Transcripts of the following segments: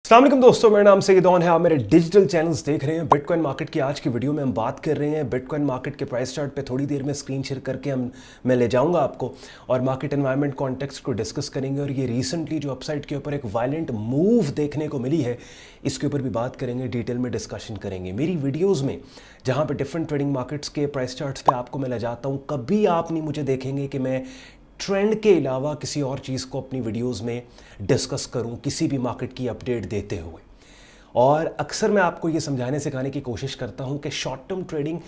अस्सलाम वालेकुम दोस्तों, मेरा नाम सईद है। आप मेरे डिजिटल चैनल्स देख रहे हैं। बिटकॉइन मार्केट की आज की वीडियो में हम बात कर रहे हैं बिटकॉइन मार्केट के प्राइस चार्ट पे। थोड़ी देर में स्क्रीन शेयर करके मैं ले जाऊंगा आपको और मार्केट एनवायरनमेंट कॉन्टेक्स्ट को डिस्कस करेंगे। और ये रिसेंटली जो अपसाइड के ऊपर एक वायलेंट मूव देखने को मिली है, इसके ऊपर भी बात करेंगे, डिटेल में डिस्कशन करेंगे। मेरी वीडियोज़ में जहाँ पर डिफरेंट ट्रेडिंग मार्केट्स के प्राइस चार्ट्स पर आपको मैं ले जाता हूँ, कभी आप नहीं मुझे देखेंगे कि मैं ट्रेंड के अलावा किसी और चीज़ को अपनी वीडियोस में डिस्कस करूं, किसी भी मार्केट की अपडेट देते हुए। और अक्सर मैं आपको ये समझाने सिखाने की कोशिश करता हूं कि शॉर्ट टर्म ट्रेडिंग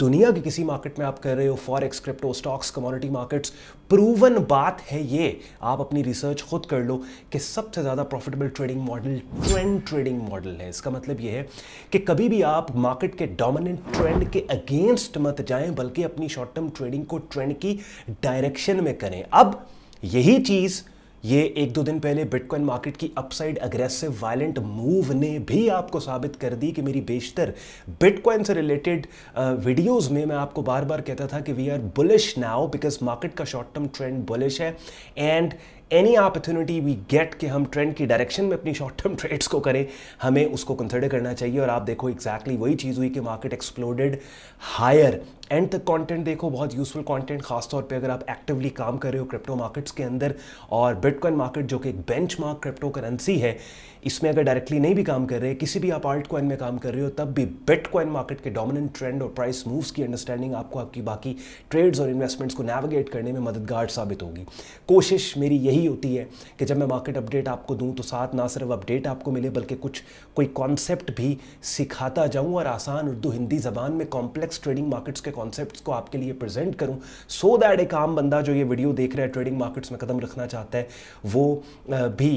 दुनिया के किसी मार्केट में आप कर रहे हो, forex, crypto, stocks, commodity markets, proven बात है ये, आप अपनी रिसर्च खुद कर लो कि सबसे ज़्यादा profitable trading model trend trading model है। इसका मतलब ये है कि कभी भी आप मार्केट के डोमिनेंट ट्रेंड के अगेंस्ट मत जाएं, बल्कि अपनी शॉर्ट टर्म ट्रेडिंग को ट्रेंड की डायरेक्शन में करें। अब यही चीज़ ये एक दो दिन पहले बिटकॉइन मार्केट की अपसाइड अग्रेसिव वायलेंट मूव ने भी आपको साबित कर दी कि मेरी बेशतर बिटकॉइन से रिलेटेड वीडियोस में मैं आपको बार बार कहता था कि we are bullish now because market का शॉर्ट टर्म ट्रेंड बुलिश है and any opportunity we get कि हम ट्रेंड की डायरेक्शन में अपनी शॉर्ट टर्म ट्रेड्स को करें, हमें उसको कंसिडर करना चाहिए। और आप देखो एग्जैक्टली वही चीज़ हुई कि मार्केट एक्सप्लोडेड हायर। एंड तक कंटेंट देखो, बहुत यूजफुल कंटेंट, खासतौर पे अगर आप एक्टिवली काम कर रहे हो क्रिप्टो मार्केट्स के अंदर। और बिटकॉइन मार्केट जो कि एक बेंचमार्क क्रिप्टो करेंसी है, इसमें अगर डायरेक्टली नहीं भी काम कर रहे, किसी भी आप आल्ट कॉइन में काम कर रहे हो, तब भी बिटकॉइन मार्केट के डोमिनेंट ट्रेंड और प्राइस मूव्स की अंडरस्टैंडिंग आपको आपकी बाकी ट्रेड्स और इन्वेस्टमेंट्स को नेविगेट करने में मददगार साबित होगी। कोशिश मेरी यही होती है कि जब मैं मार्केट अपडेट आपको दूं तो साथ ना सिर्फ अपडेट आपको मिले, बल्कि कोई कॉन्सेप्ट भी सिखाता जाऊं और आसान उर्दू हिंदी ज़बान में कॉम्प्लेक्स ट्रेडिंग मार्केट्स के कॉन्सेप्ट्स को आपके लिए प्रेजेंट करूं, सो दैट एक आम बंदा जो ये वीडियो देख रहा है, ट्रेडिंग मार्केट्स में कदम रखना चाहता है, वो भी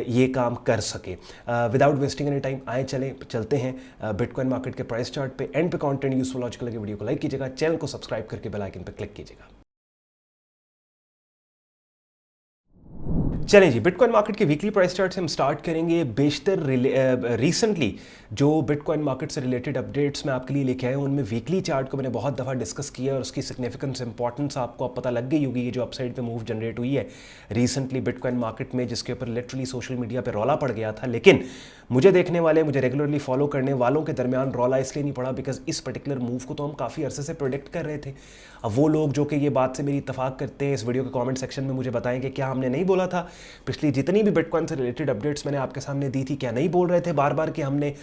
ये काम कर सके। विदाउट वेस्टिंग एनी टाइम आए चलते हैं बिटकॉइन मार्केट के प्राइस चार्ट पे। एंड पे कंटेंट यूजफुल लॉजिकल लगे वीडियो को लाइक कीजिएगा, चैनल को सब्सक्राइब करके बेल आइकन पे क्लिक कीजिएगा। चलें जी, बिटकॉइन मार्केट के वीकली प्राइस चार्ट से हम स्टार्ट करेंगे। बेशतर रिसेंटली जो बिटकॉइन मार्केट से रिलेटेड अपडेट्स मैं आपके लिए लेके आया हूँ, उनमें वीकली चार्ट को मैंने बहुत दफ़ा डिस्कस किया और उसकी सिग्निफिकेंस इंपॉर्टेंस आपको अब पता लग गई होगी। ये जो अपसाइड पे मूव जनरेट हुई है रिसेंटली बिटकॉइन मार्केट में, जिसके ऊपर लिटरली सोशल मीडिया पर रौला पड़ गया था, लेकिन मुझे देखने वाले, मुझे रेगुलरली फॉलो करने वालों के दरमियान रौला इसलिए नहीं पड़ा बिकॉज इस पर्टिकुलर मूव को तो हम काफ़ी अरसे से प्रोडिक्ट कर रहे थे। अब वो लोग जो कि ये बात से मेरी इत्तफाक करते हैं, इस वीडियो के कमेंट सेक्शन में मुझे बताएं कि क्या हमने नहीं बोला था। पिछली जितनी भी बिटकॉइन से रिलेटेड अपडेट्स मैंने आपके सामने दी थी, क्या नहीं बोल रहे थे बार बार कि हमने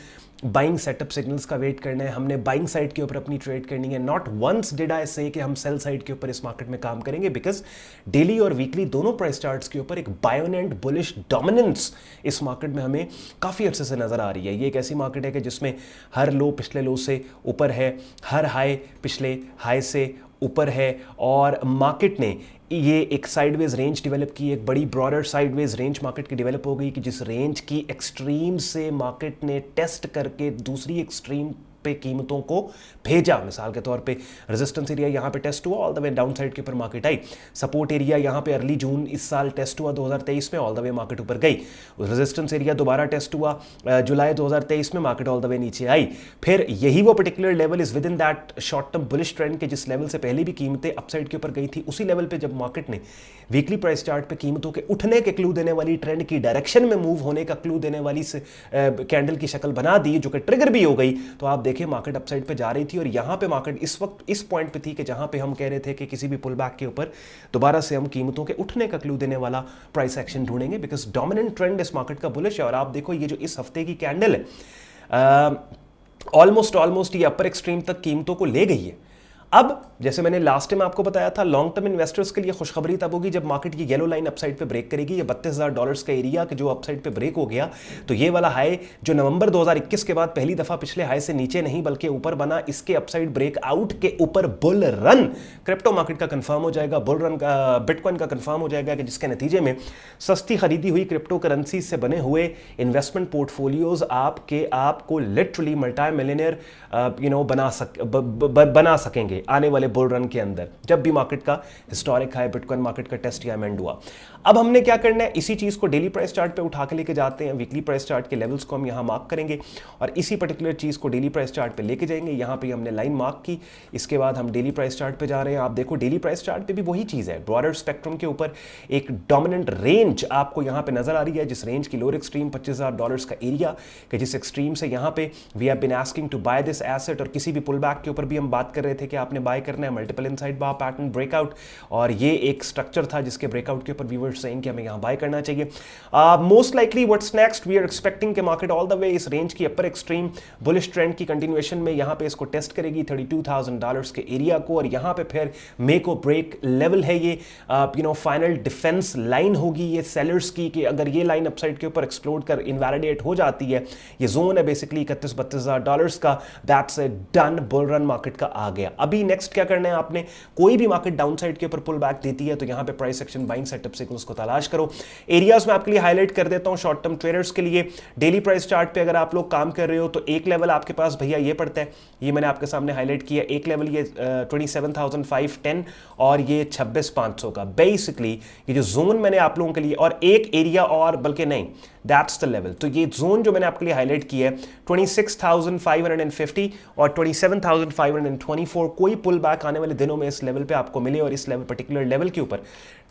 बाइंग सेटअप सिग्नल्स का वेट करना है, हमने बाइंग साइड के ऊपर अपनी ट्रेड करनी है। नॉट वंस डिड आई से कि हम सेल साइड के ऊपर इस मार्केट में काम करेंगे, बिकॉज डेली और वीकली दोनों प्राइस चार्ट्स के ऊपर एक बायोनेंट बुलिश डोमिनेंस इस मार्केट में हमें काफ़ी अर्से से नज़र आ रही है। ये एक ऐसी मार्केट है कि जिसमें हर लो पिछले लो से ऊपर है, हर हाई पिछले हाई से ऊपर है, और मार्केट ने ये एक साइडवेज रेंज डेवलप की, एक बड़ी ब्रॉडर साइडवेज रेंज मार्केट की डेवलप हो गई कि जिस रेंज की एक्सट्रीम से मार्केट ने टेस्ट करके दूसरी एक्सट्रीम पे कीमतों को भेजा। मिसाल के तौर पे रेजिस्टेंस एरिया यहाँ पे टेस्ट हुआ, all the way down side के ऊपर मार्केट आई। सपोर्ट एरिया यहाँ पे अर्ली जून इस साल टेस्ट हुआ 2023 में, ऑल द वे मार्केट ऊपर गई। रेजिस्टेंस एरिया दोबारा टेस्ट हुआ जुलाई 2023 में, मार्केट ऑल द वे नीचे आई। फिर यही वो particular level is with in that short term bullish trend के जिस लेवल से पहले भी कीमतें अपसाइड के ऊपर गई थी, उसी लेवल पे जब मार्केट ने वीकली प्राइस चार्ट पे कीमतों के उठने के क्लू देने वाली, ट्रेंड की डायरेक्शन में मूव होने का क्लू देने वाली कैंडल की शक्ल बना दी, जो कि ट्रिगर भी हो गई, तो आप देखिए मार्केट अपसाइड पे जा रही थी। और यहां पे मार्केट इस वक्त इस पॉइंट पे थी कि जहां पे हम कह रहे थे कि किसी भी पुल बैक के ऊपर दोबारा से हम कीमतों के उठने का क्लू देने वाला प्राइस एक्शन ढूंढेंगे, बिकॉज डोमिनेंट ट्रेंड इस मार्केट का बुलिश है। और आप देखो ये जो इस हफ्ते की कैंडल है, ऑलमोस्ट ये अपर एक्सट्रीम तक कीमतों को ले गई है। अब जैसे मैंने लास्ट टाइम आपको बताया था, लॉन्ग टर्म इन्वेस्टर्स के लिए खुशखबरी तब होगी जब मार्केट ये येलो लाइन अपसाइड पे ब्रेक करेगी। ये $32,000 का एरिया कि जो अपसाइड पे ब्रेक हो गया, तो ये वाला हाई जो नवंबर 2021 के बाद पहली दफा पिछले हाई से नीचे नहीं बल्कि ऊपर बना, इसके अपसाइड ब्रेक आउट के ऊपर बुल रन क्रिप्टो मार्केट का कंफर्म हो जाएगा, बुल रन का बिटकॉइन का कंफर्म हो जाएगा, कि जिसके नतीजे में सस्ती खरीदी हुई क्रिप्टो करेंसी से बने हुए इन्वेस्टमेंट पोर्टफोलियोज आपको लिटरली मल्टी मिलियनियर बना सकेंगे। आने वाले बुल रन के अंदर, जब भी मार्केट का हिस्टोरिक हाई बिटकॉइन मार्केट का टेस्ट या एमेंड हुआ। अब हमने क्या करना है, इसी चीज को डेली प्राइस चार्ट पे उठा के लेके जाते हैं। वीकली प्राइस चार्ट के लेवल्स को हम यहां मार्क करेंगे और इसी पर्टिकुलर चीज को डेली प्राइस चार्ट पे लेके जाएंगे। यहां पे हमने लाइन मार्क की, इसके बाद हम डेली प्राइस चार्ट पे जा रहे हैं। आप देखो डेली प्राइस चार्ट पे भी वही चीज है, ब्रॉडर स्पेक्ट्रम के ऊपर एक डोमिनेंट रेंज आपको यहां पे नजर आ रही है, जिस रेंज की लोअर एक्सट्रीम $25,000 का एरिया, कि जिस एक्सट्रीम से यहां पे we have been asking to buy this asset. और किसी भी पुल बैक के ऊपर भी हम बात कर रहे थे कि आपने बाय करना है, मल्टीपल इनसाइड बार पैटर्न ब्रेकआउट, और ये एक स्ट्रक्चर था जिसके ब्रेकआउट के ऊपर वी वर सेइंग कि हमें यहां बाय करना चाहिए। Most likely what's next, we are expecting कि मार्केट ऑल द वे इस रेंज की अपर एक्सट्रीम बुलिश ट्रेंड की कंटिन्यूएशन में यहां पे इसको टेस्ट करेगी $32,000 के एरिया को, और यहां पे फिर मेक और ब्रेक लेवल है ये, फाइनल डिफेंस लाइन होगी ये सेलर्स की, कि अगर ये लाइन अपसाइड के ऊपर एक्सप्लोड कर इनवैलिडेट हो जाती है, ये जोन है बेसिकली $31,000-32,000 का, that's a done, bull run market का आ गया। अभी नेक्स्ट क्या करना है आपने, कोई भी मार्केट डाउनसाइड के ऊपर पुल बैक देती है तो यहां पे price action buying setup signals को तलाश करो। एरियाज में आपके लिए हाईलाइट कर देता हूं शॉर्ट टर्म ट्रेडर्स के लिए। डेली प्राइस चार्ट पे अगर आप लोग काम कर रहे हो तो एक लेवल आपके पास भैया ये पड़ता है, ये मैंने आपके सामने हाईलाइट किया, एक लेवल ये 27,510 और ये 26,500 का, बेसिकली ये जो जोन मैंने आप लोगों के लिए, और एक एरिया और, बल्कि नहीं, दैट्स द लेवल। तो ये जोन जो मैंने आपके लिए हाईलाइट किया है 26,550 और 27,524, कोई पुल बैक आने वाले दिनों में इस लेवल पे आपको मिले और इस लेवल पर्टिकुलर लेवल के ऊपर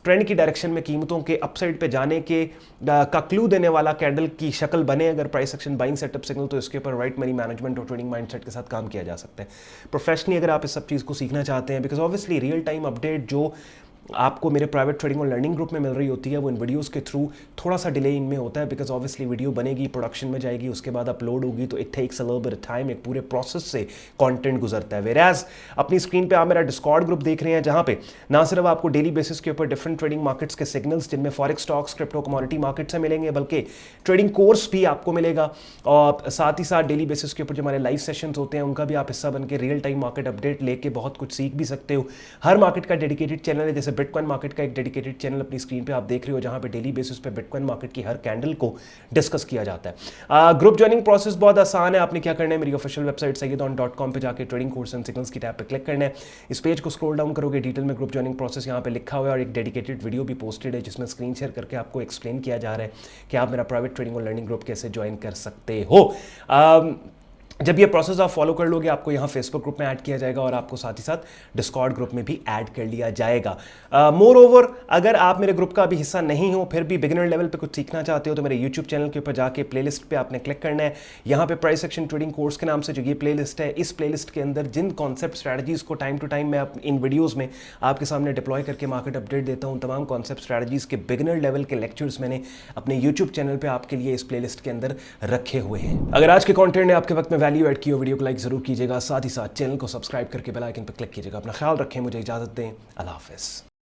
ट्रेंड की डायरेक्शन में कीमतों के अपसाइड पे जाने के का क्लू देने वाला कैंडल की शक्ल बने अगर price action buying setup signal, तो इसके ऊपर राइट मनी मैनेजमेंट और ट्रेडिंग माइंडसेट के साथ काम किया जा सकता है। प्रोफेशनली अगर आप इस सब चीज़ को सीखना चाहते हैं, because obviously real time update जो आपको मेरे प्राइवेट ट्रेडिंग और लर्निंग ग्रुप में मिल रही होती है, वो इन वीडियोस के थ्रू थोड़ा सा डिले इनमें होता है, बिकॉज ऑब्वियसली वीडियो बनेगी, प्रोडक्शन में जाएगी, उसके बाद अपलोड होगी, तो it takes a little bit of time, एक पूरे प्रोसेस से कंटेंट गुजरता है। वेराज अपनी स्क्रीन पे आप मेरा डिस्कॉर्ड ग्रुप देख रहे हैं, जहां पे ना सिर्फ आपको डेली बेसिस के ऊपर डिफरेंट ट्रेडिंग मार्केट्स के सिग्नल्स जिनमें forex stocks, crypto, commodity market से मिलेंगे, बल्कि ट्रेडिंग कोर्स भी आपको मिलेगा, और साथ ही साथ डेली बेसिस के ऊपर जो हमारे लाइव सेशंस होते हैं उनका भी आप हिस्सा बन के रियल टाइम मार्केट अपडेट लेके बहुत कुछ सीख भी सकते हो। हर मार्केट का डेडिकेटेड चैनल है, जैसे बिटकॉइन मार्केट का डेडिकेटेड चैनल अपनी स्क्रीन पे आप देख रहे हो, जहां पे डेली बेसिस पे बिटकॉइन मार्केट की हर कैंडल को डिस्कस किया जाता है। ग्रुप ज्वाइनिंग प्रोसेस बहुत आसान है, आपने क्या करना है, मेरी ऑफिशियल वेबसाइट sayyidon.com पे जाके ट्रेडिंग कोर्स एंड सिग्नल्स की टैब पे क्लिक करना है। इस पेज को स्क्रॉल डाउन करोगे, डिटेल में ग्रुप ज्वाइनिंग प्रोसेस यहां पे लिखा हुआ है, और एक डेडिकेटेड वीडियो भी पोस्टेड है जिसमें स्क्रीन शेयर करके आपको एक्सप्लेन किया जा रहा है कि आप मेरा प्राइवेट ट्रेडिंग और लर्निंग ग्रुप कैसे ज्वाइन कर सकते हो। जब ये प्रोसेस आप फॉलो कर लोगे, आपको यहाँ फेसबुक ग्रुप में ऐड किया जाएगा और आपको साथ ही साथ डिस्कॉर्ड ग्रुप में भी ऐड कर लिया जाएगा। मोर ओवर, अगर आप मेरे ग्रुप का अभी हिस्सा नहीं हो, फिर भी बिगिनर लेवल पे कुछ सीखना चाहते हो, तो मेरे यूट्यूब चैनल के ऊपर जाके प्लेलिस्ट पे आपने क्लिक करना है। यहाँ पे प्राइस एक्शन ट्रेडिंग कोर्स के नाम से जो ये प्लेलिस्ट है, इस प्लेलिस्ट के अंदर जिन कॉन्सेप्ट स्ट्रैटेजीज को टाइम टू टाइम मैं इन वीडियोज़ में आपके सामने डिप्लॉय करके मार्केट अपडेट देता हूँ, तमाम कॉन्सेप्ट स्ट्रैटेजीज के बिगिनर लेवल के लेक्चर्स मैंने अपने यूट्यूब चैनल पर आपके लिए इस प्लेलिस्ट के अंदर रखे हुए हैं। अगर आज के कॉन्टेंट ने आपके वक्त में वैल्यू एड की हो, वीडियो लाइक जरूर कीजिएगा, साथ ही साथ चैनल को सब्सक्राइब करके बेल आइकन पर क्लिक कीजिएगा। अपना ख्याल रखें, मुझे इजाजत दें, अल्लाह हाफिज़।